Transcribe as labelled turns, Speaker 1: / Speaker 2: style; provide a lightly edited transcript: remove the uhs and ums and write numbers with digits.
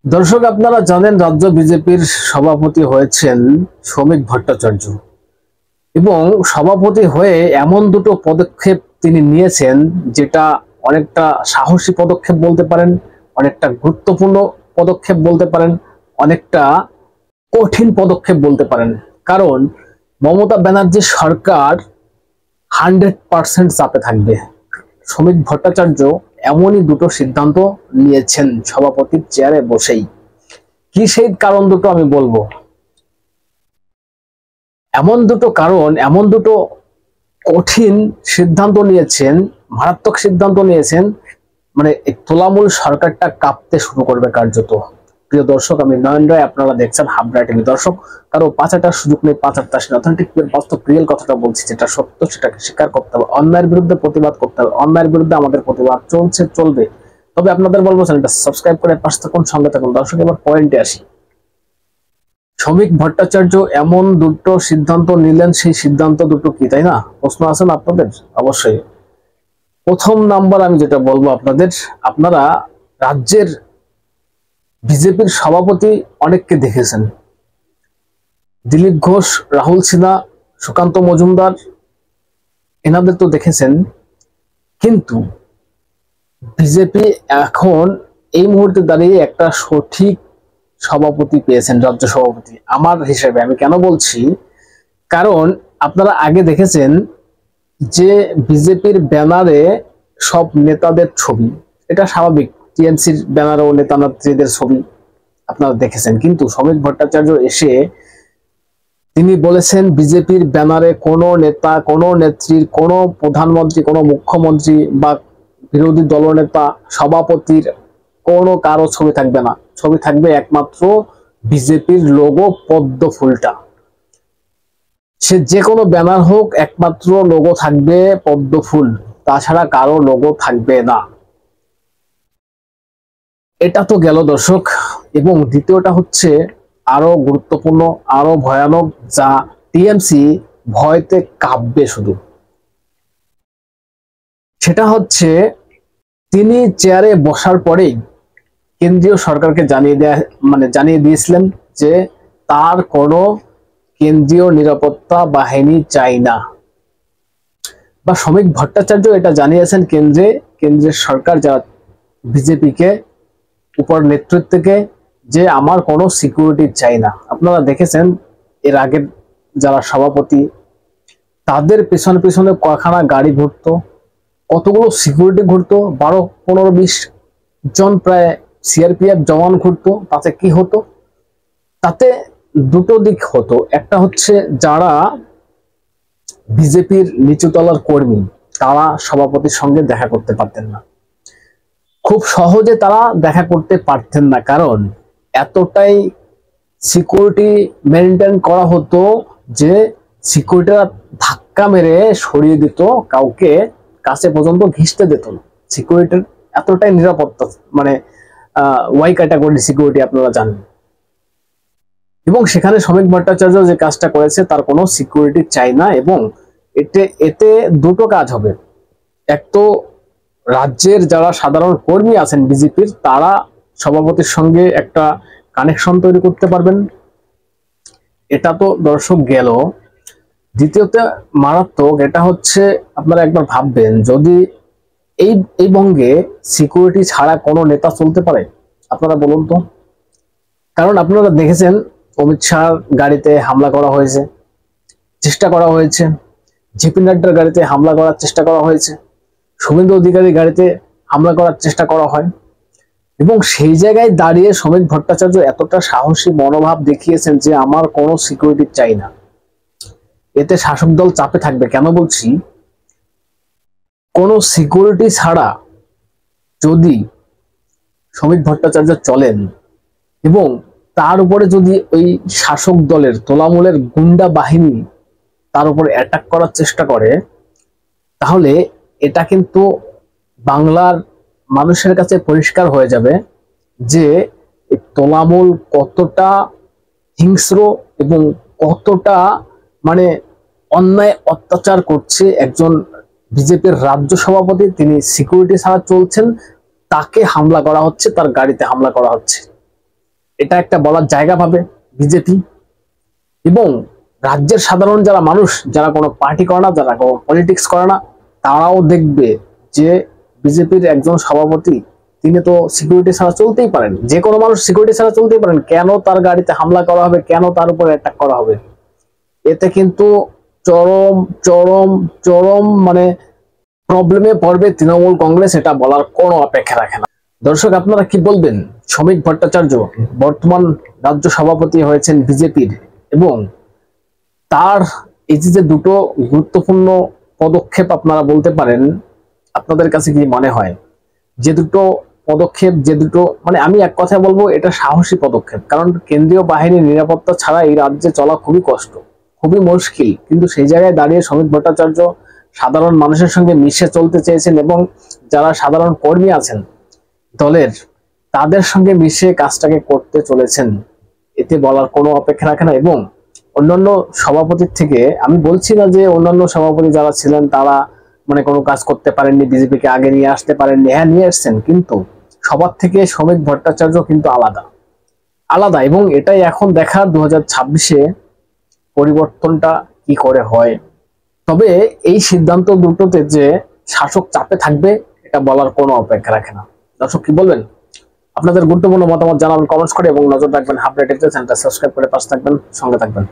Speaker 1: দর্শক, আপনারা জানেন রাজ্য বিজেপির সভাপতি হয়েছেন শ্রমিক ভট্টাচার্য এবং সভাপতি হয়ে এমন দুটো পদক্ষেপ তিনি নিয়েছেন যেটা অনেকটা সাহসী পদক্ষেপ বলতে পারেন, অনেকটা গুরুত্বপূর্ণ পদক্ষেপ বলতে পারেন, অনেকটা কঠিন পদক্ষেপ বলতে পারেন। কারণ মমতা ব্যানার্জির সরকার 100% চাপে থাকবে। শ্রমিক ভট্টাচার্য এমনই দুটো সিদ্ধান্ত নিয়েছেন সভাপতির চেয়ারে বসেই। কি সেই কারণ দুটো আমি বলবো। এমন দুটো কঠিন সিদ্ধান্ত নিয়েছেন, মারাত্মক সিদ্ধান্ত নিয়েছেন, মানে এই তোলামূল সরকারটা কাঁপতে শুরু করবে কার্যত। প্রিয় দর্শক, আমি নয়ন রায়, আপনারা দেখছেন হাবড়া টিভি। দর্শক, কারো পাচাটার সুযোগ নেই, পাচার তাস নেই। অথেন্টিক বাস্তব রিয়েল কথাটা বলছি, যেটা সত্য সেটাকে স্বীকার করতে হবে, অন্যায়ের বিরুদ্ধে প্রতিবাদ করতে হবে। অন্যায়ের বিরুদ্ধে আমাদের প্রতিবাদ চলছে, চলবে। তবে আপনাদের বলবো চ্যানেলটা সাবস্ক্রাইব করে পাশে থাকুন, সঙ্গে থাকুন। দর্শক, এবার পয়েন্টে আসি। শ্রমিক ভট্টাচার্য এমন দুটো সিদ্ধান্ত নিলেন, সেই সিদ্ধান্ত দুটো কি, তাই না? প্রশ্ন আছে না আপনাদের? অবশ্যই। প্রথম নাম্বার আমি যেটা বলবো আপনাদের, আপনারা রাজ্যের বিজেপির সভাপতি অনেককে দেখেছেন, দিলীপ ঘোষ, রাহুল সিনহা, সুকান্ত মজুমদার, এনাদের তো দেখেছেন। কিন্তু বিজেপি এখন এই মুহূর্তে দাঁড়িয়ে একটা সঠিক সভাপতি পেয়েছেন, রাজ্য সভাপতি। আমার হিসেবে, আমি কেন বলছি, কারণ আপনারা আগে দেখেছেন যে বিজেপির ব্যানারে সব নেতাদের ছবি, এটা স্বাভাবিক। টিএমসির ব্যানারেও নেতা নেত্রীদের ছবি আপনারা দেখেছেন। কিন্তু শ্রমিক ভট্টাচার্য এসে তিনি বলেছেন বিজেপির ব্যানারে কোনো নেতা, কোনো নেত্রীর, কোনো প্রধানমন্ত্রী, কোনো মুখ্যমন্ত্রী বা বিরোধী দলনেতা, সভাপতির কোনো কারো ছবি থাকবে না। ছবি থাকবে একমাত্র বিজেপির লোগো, পদ্ম ফুলটা। সে যে কোনো ব্যানার হোক, একমাত্র লোগো থাকবে পদ্ম ফুল, তাছাড়া কারো লোগো থাকবে না। এটা তো গেল দর্শক। এবং দ্বিতীয়টা হচ্ছে আরো গুরুত্বপূর্ণ, আরো ভয়ানক, যা টিএমসি ভয়তে কাঁপবে শুধু। সেটা হচ্ছে তিনি চেয়ারে বসার পরেই কেন্দ্রীয় সরকারকে জানিয়ে দিয়েছিলেন যে তার কোনো কেন্দ্রীয় নিরাপত্তা বাহিনী চাই না। বা শ্রমিক ভট্টাচার্য এটা জানিয়েছেন কেন্দ্রের সরকার, যারা বিজেপিকে উপর নেতৃত্বকে, যে আমার কোনো সিকিউরিটি চাই না। আপনারা দেখেছেন এর আগের যারা সভাপতি, তাদের পেছনে পেছনে কয়খানা গাড়ি ঘুরতো, কতগুলো সিকিউরিটি ঘুরতো, 12, 15, 20 জন প্রায় সিআরপিএফ জওয়ান ঘুরতো। তাতে কি হতো? তাতে দুটো দিক হতো। একটা হচ্ছে যারা বিজেপির নিচুতলার কর্মী, তারা সভাপতির সঙ্গে দেখা করতে পারতেন না, খুব সহজে তারা দেখা করতে পারতেন না, কারণ এতটাই সিকিউরিটি মেনটেন করা হতো যে সিকিউরিটিরা ধাক্কা মেরে সরিয়ে দিত, কাউকে কাছে পর্যন্ত ঘিসতে দিত না। সিকিউরিটির এতটাই নিরাপত্তা, মানে ওয়াই ক্যাটাগরি সিকিউরিটি, আপনারা জানেন। এবং সেখানে শ্রমিক ভট্টাচার্য যে কাজটা করেছে, তার কোনো সিকিউরিটি চাই না। এবং এতে দুটো কাজ হবে। এক তো রাজ্যের যারা সাধারণ কর্মী আছেন বিজেপির, তারা সভাপতির সঙ্গে একটা কানেকশন তৈরি করতে পারবেন। এটা তো দর্শক গেল। দ্বিতীয়ত মারাত্মক, এটা হচ্ছে আপনারা একবার ভাববেন, যদি এই বঙ্গে সিকিউরিটি ছাড়া কোনো নেতা চলতে পারে? আপনারা বলুন তো। কারণ আপনারা দেখেছেন অমিত শাহর গাড়িতে হামলা করা হয়েছে, চেষ্টা করা হয়েছে, জেপি নাড্ডার গাড়িতে হামলা করার চেষ্টা করা হয়েছে, শুভেন্দু অধিকারীর গাড়িতে হামলা করার চেষ্টা করা হয়। এবং সেই জায়গায় দাঁড়িয়ে শ্রমিক ভট্টাচার্য এতটা সাহসী মনোভাব দেখিয়েছেন যে আমার কোনো সিকিউরিটি চাই না। এতে শাসক দল চাপে থাকবে। কেন বলছি? কোনো সিকিউরিটি ছাড়া যদি শ্রমিক ভট্টাচার্য চলেন এবং তার উপরে যদি ওই শাসক দলের তোলামূলের গুন্ডা বাহিনী তার উপরে অ্যাটাক করার চেষ্টা করে, তাহলে এটা কিন্তু বাংলার মানুষের কাছে পরিষ্কার হয়ে যাবে যে তোলামূল কতটা হিংস্র এবং কতটা মানে অন্যায় অত্যাচার করছে। একজন বিজেপির রাজ্য সভাপতি, তিনি সিকিউরিটি ছাড়া চলছেন, তাকে হামলা করা হচ্ছে, তার গাড়িতে হামলা করা হচ্ছে। এটা একটা বলার জায়গা পাবে বিজেপি। এবং রাজ্যের সাধারণ যারা মানুষ, যারা কোনো পার্টি করে না, যারা কোনো পলিটিক্স করে না, তারাও দেখবে যে বিজেপির একজন সভাপতি তিনি তো সিকিউরিটি ছাড়া চলতেই পারেন, যে কোনো মানুষ সিকিউরিটি ছাড়া চলতেই পারেন, কেন তার গাড়িতে হামলা করা হবে, কেন তার উপর অ্যাটাক করা হবে? এতে কিন্তু চরম চরম চরম মানে প্রবলেমে পড়বে তৃণমূল কংগ্রেস, এটা বলার কোনো অপেক্ষা রাখে না। দর্শক, আপনারা কি বলবেন? শ্রমিক ভট্টাচার্য বর্তমান রাজ্য সভাপতি হয়েছেন বিজেপির, এবং তার এই যে দুটো গুরুত্বপূর্ণ পদক্ষেপ আপনারা বলতে পারেন, আপনাদের কাছে কি মনে হয়? যে দুটো পদক্ষেপ, যে দুটো মানে আমি এক কথা বলবো এটা সাহসী পদক্ষেপ, কারণ কেন্দ্রীয় বাহিনীর নিরাপত্তা ছাড়া এই রাজ্যে চলা খুবই কষ্ট, খুবই মুশকিল। কিন্তু সেই জায়গায় দাঁড়িয়ে শ্রমিক ভট্টাচার্য সাধারণ মানুষের সঙ্গে মিশে চলতে চেয়েছেন, এবং যারা সাধারণ কর্মী আছেন দলের, তাদের সঙ্গে মিশে কাজটাকে করতে চলেছেন। এতে বলার কোনো অপেক্ষা রাখে না। এবং অন্যান্য সভাপতির থেকে, আমি বলছি না যে অন্যান্য সভাপতি যারা ছিলেন তারা মানে কোনো কাজ করতে পারেননি, বিজেপিকে আগে নিয়ে আসতে পারেননি, হ্যাঁ নিয়ে আসছেন, কিন্তু সবার থেকে শ্রমিক ভট্টাচার্য কিন্তু আলাদা আলাদা। এবং এটাই এখন দেখার 2026-এ পরিবর্তনটা কি করে হয়। তবে এই সিদ্ধান্ত দুটোতে যে শাসক চাপে থাকবে এটা বলার কোনো অপেক্ষা রাখে না। দর্শক কি বলবেন? আপনাদের গুরুত্বপূর্ণ মতামত জানাবেন কমেন্টস করে, এবং নজর রাখবেন হাবড়া টেকচার চ্যানেলটা সাবস্ক্রাইব করে পাশে থাকবেন, সঙ্গে থাকবেন।